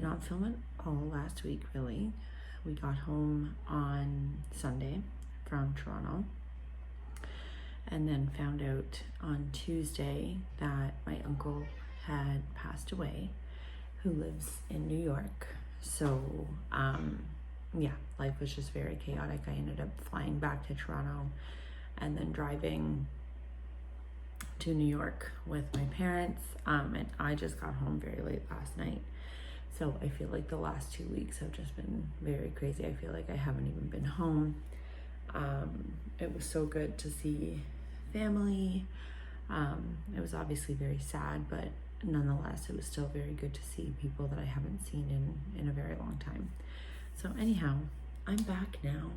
not film it all last week, really. We got home on Sunday from Toronto and then found out on Tuesday that my uncle had passed away, who lives in New York. So, yeah, life was just very chaotic. I ended up flying back to Toronto and then driving to New York with my parents. And I just got home very late last night. So I feel like the last 2 weeks have just been very crazy. I feel like I haven't even been home. It was so good to see family. It was obviously very sad, but nonetheless, it was still very good to see people that I haven't seen in a very long time. So anyhow, I'm back now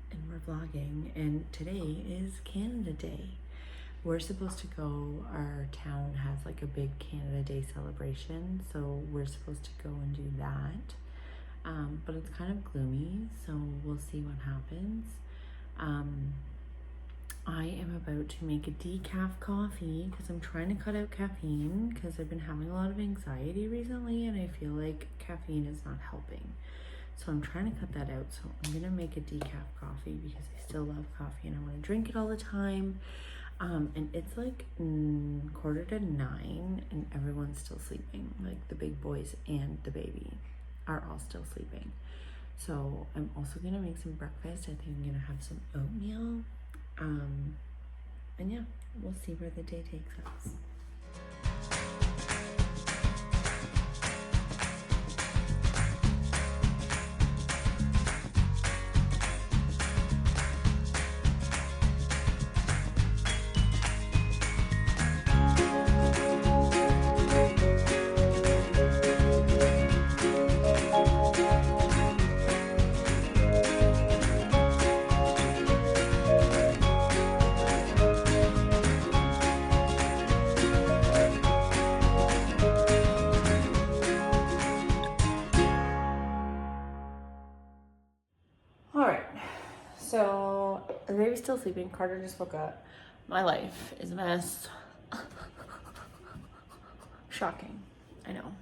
and we're vlogging, and today is Canada Day. We're supposed to go, our town has like a big Canada Day celebration, so we're supposed to go and do that. But it's kind of gloomy, so we'll see what happens. I am about to make a decaf coffee because I'm trying to cut out caffeine because I've been having a lot of anxiety recently and I feel like caffeine is not helping. So I'm trying to cut that out. So I'm gonna make a decaf coffee because I still love coffee and I want to drink it all the time. And it's like 8:45 and everyone's still sleeping. Like the big boys and the baby are all still sleeping. So I'm also gonna make some breakfast. I think I'm gonna have some oatmeal. And yeah, we'll see where the day takes us. So the baby's still sleeping. Carter just woke up. My life is a mess. Shocking, I know.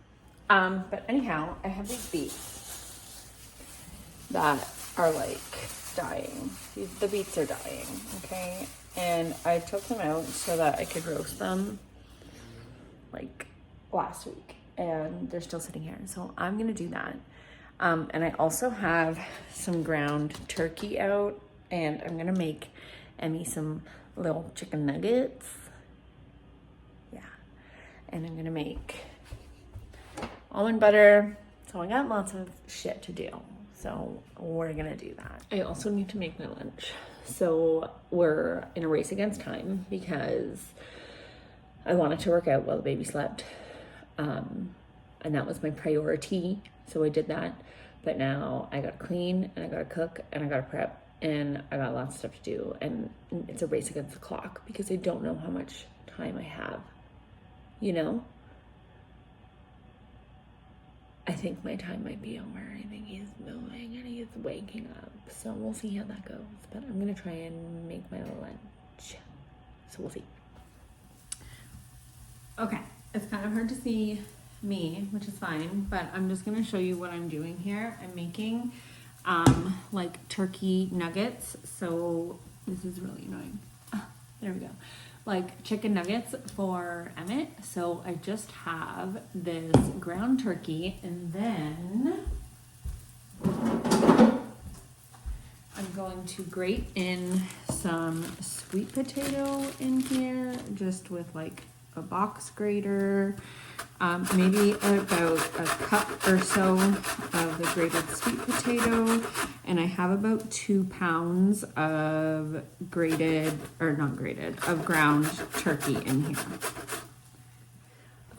But anyhow, I have these beets that are like dying. The beets are dying, okay? And I took them out so that I could roast them like last week. And they're still sitting here. So I'm gonna do that. And I also have some ground turkey out, and I'm gonna make Emmy some little chicken nuggets. Yeah, and I'm gonna make almond butter. So I got lots of shit to do. So we're gonna do that. I also need to make my lunch. So we're in a race against time because I wanted to work out while the baby slept. And that was my priority. So I did that, but now I gotta clean and I gotta cook and I gotta prep and I got lots of stuff to do, and it's a race against the clock because I don't know how much time I have, you know? I think my time might be over. I think he's moving and he's waking up, so we'll see how that goes, but I'm gonna try and make my lunch, so we'll see. Okay, it's kind of hard to see me, which is fine, but I'm just gonna show you what I'm doing here. I'm making like turkey nuggets. So this is really annoying. There we go. Like chicken nuggets for Emmett. So I just have this ground turkey, and then I'm going to grate in some sweet potato in here, just with like a box grater. Maybe about a cup or so of the grated sweet potato, and I have about 2 pounds of of ground turkey in here.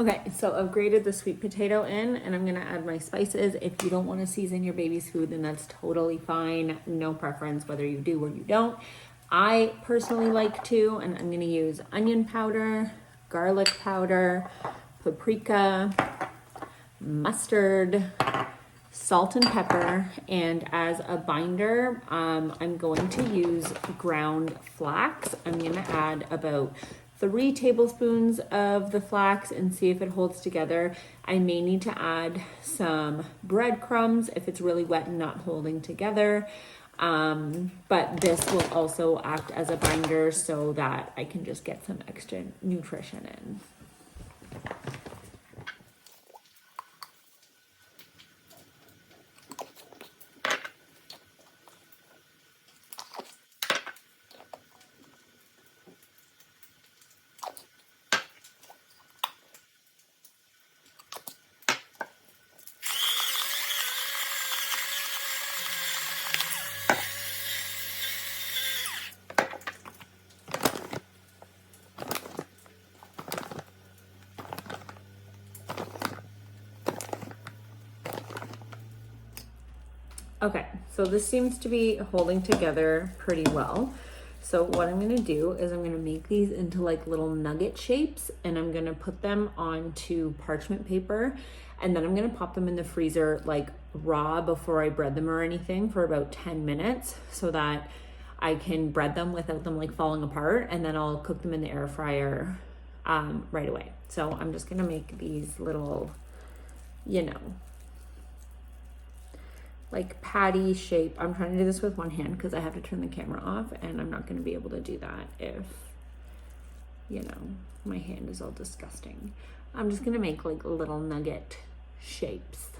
Okay, so I've grated the sweet potato in, and I'm gonna add my spices. If you don't want to season your baby's food, then that's totally fine. No preference whether you do or you don't. I personally like to, and I'm gonna use onion powder, garlic powder, paprika, mustard, salt and pepper, and as a binder, I'm going to use ground flax. I'm gonna add about 3 tablespoons of the flax and see if it holds together. I may need to add some breadcrumbs if it's really wet and not holding together. But this will also act as a binder so that I can just get some extra nutrition in. Okay, so this seems to be holding together pretty well. So what I'm gonna do is I'm gonna make these into like little nugget shapes, and I'm gonna put them onto parchment paper, and then I'm gonna pop them in the freezer like raw before I bread them or anything for about 10 minutes so that I can bread them without them like falling apart, and then I'll cook them in the air fryer right away. So I'm just gonna make these little, you know, like patty shape. I'm trying to do this with one hand because I have to turn the camera off, and I'm not going to be able to do that if, you know, my hand is all disgusting. I'm just going to make like little nugget shapes.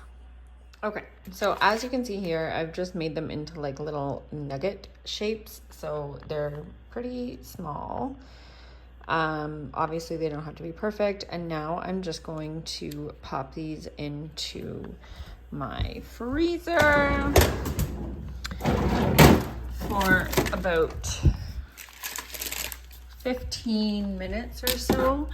Okay, so as you can see here, I've just made them into like little nugget shapes. So they're pretty small. Obviously they don't have to be perfect. And now I'm just going to pop these into my freezer for about 15 minutes or so,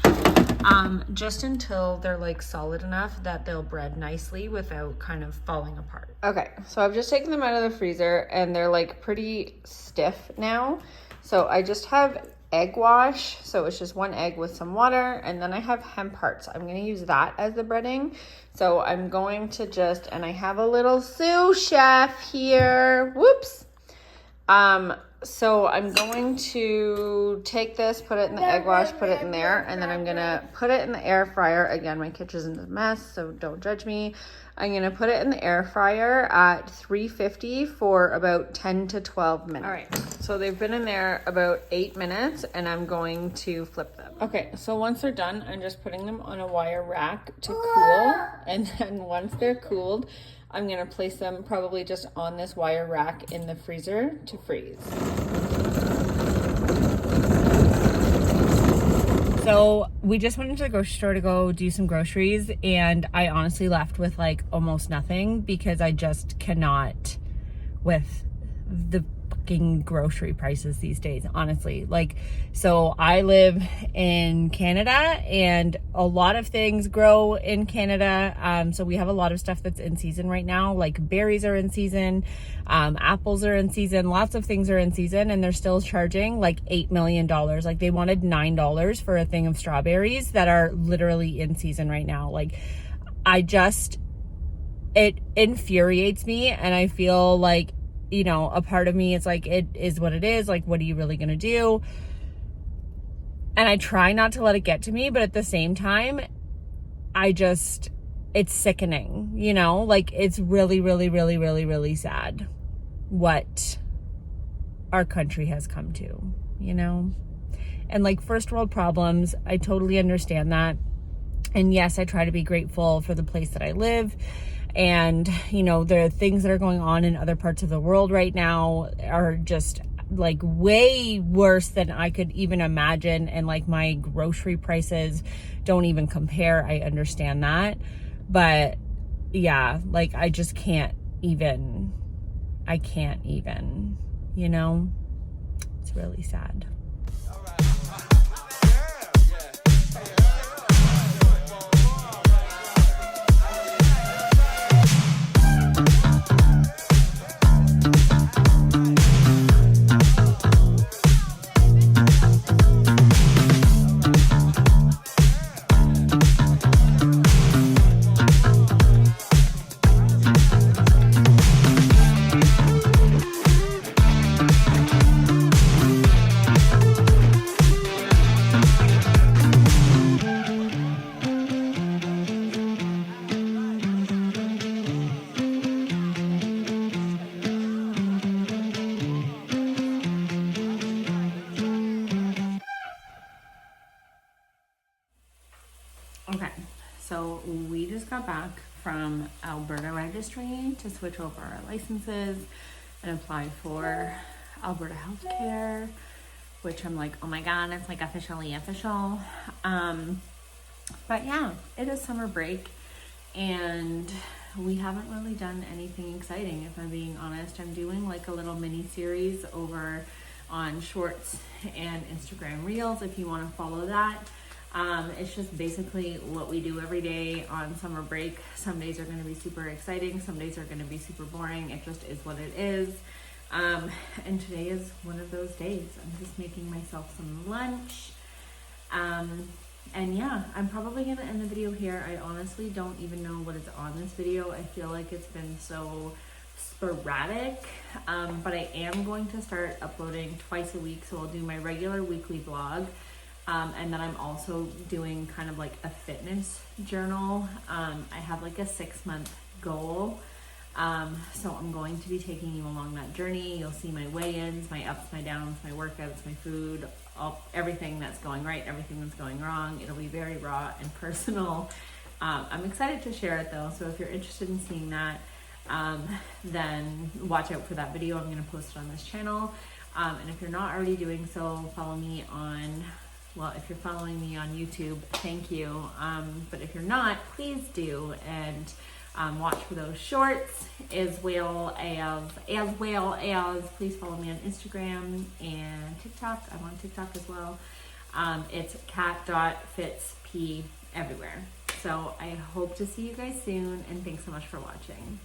just until they're like solid enough that they'll bread nicely without kind of falling apart. Okay, so I've just taken them out of the freezer and they're like pretty stiff now. So I just have egg wash, so it's just 1 egg with some water, and then I have hemp hearts. I'm going to use that as the breading. So I'm going to just, and I have a little sous chef here, whoops. So I'm going to take this, put it in the egg wash, put it in there, and then I'm going to put it in the air fryer. Again, my kitchen's a mess, so don't judge me. I'm going to put it in the air fryer at 350 for about 10 to 12 minutes. All right, so they've been in there about 8 minutes, and I'm going to flip them. Okay, so once they're done, I'm just putting them on a wire rack to cool, and then once they're cooled, I'm going to place them probably just on this wire rack in the freezer to freeze. So we just went into the grocery store to go do some groceries, and I honestly left with like almost nothing because I just cannot with the fucking grocery prices these days, honestly. Like, so I live in Canada and a lot of things grow in Canada. So we have a lot of stuff that's in season right now, like berries are in season, apples are in season, lots of things are in season, and they're still charging like $8 million. Like they wanted $9 for a thing of strawberries that are literally in season right now. Like it infuriates me, and I feel like, you know, a part of me is like, it is what it is. Like, what are you really going to do? And I try not to let it get to me, but at the same time, it's sickening, you know, like it's really, really, really, really, really sad what our country has come to, you know, and like first world problems. I totally understand that. And yes, I try to be grateful for the place that I live. And, you know, the things that are going on in other parts of the world right now are just like way worse than I could even imagine. And like my grocery prices don't even compare. I understand that. But yeah, like I just can't even, you know, it's really sad. just got back from Alberta Registry to switch over our licenses and apply for Alberta Healthcare, which I'm like, oh my God, it's like officially official. But yeah, it is summer break and we haven't really done anything exciting, if I'm being honest. I'm doing like a little mini series over on Shorts and Instagram Reels if you want to follow that. It's just basically what we do every day on summer break. Some days are going to be super exciting, some days are going to be super boring. It just is what it is. And today is one of those days. I'm just making myself some lunch. And yeah, I'm probably going to end the video here. I honestly don't even know what is on this video. I feel like it's been so sporadic, but I am going to start uploading twice a week. So I'll do my regular weekly vlog. And then I'm also doing kind of like a fitness journal. I have like a 6-month goal. So I'm going to be taking you along that journey. You'll see my weigh-ins, my ups, my downs, my workouts, my food, everything that's going right, everything that's going wrong. It'll be very raw and personal. I'm excited to share it though. So if you're interested in seeing that, then watch out for that video. I'm going to post it on this channel. And if you're not already doing so, follow me on, well, if you're following me on YouTube, thank you. But if you're not, please do. And watch for those shorts as well as please follow me on Instagram and TikTok. I'm on TikTok as well. It's cat.fitsp everywhere. So I hope to see you guys soon, and thanks so much for watching.